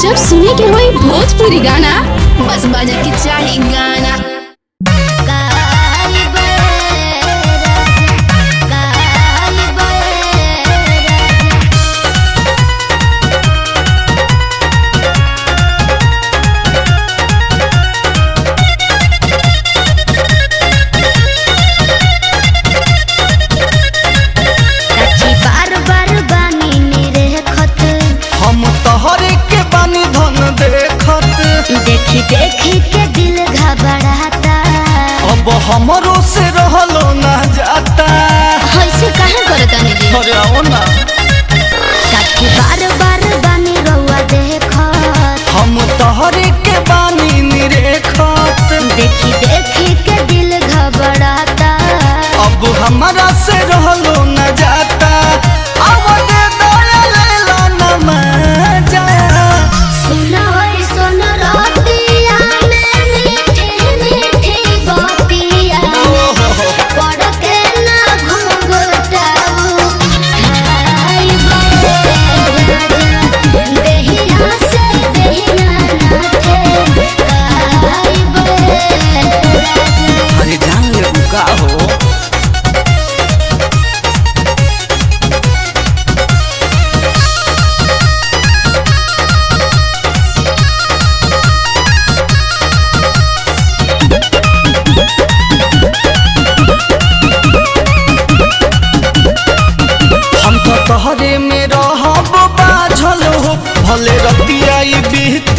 जब सुने के होई भोजपुरी गाना बस बजे के चाही गाना। देखी देखी के दिल घबराता, अब हमरो से रहलो ना जाता। ऐसे काहे करता जी? अरे आओ ना, काठी बार बार बानी रउआ देखत, हम तोहरे के बानी निरेखत। देखी देखी के दिल घबराता, अब हमरा से रहलो ना जाता। अब दे दया ले लो ना मजा। सुना होई सुन रतिया में मीठी मीठी बतिया, पड़ के ना घुंघटाऊ हाय बे देहिया से देहिया नाथे हाय बे। अरे जान ले का हो, हम तो तोहरे में रहब बाझल हो, भले रतिया बीत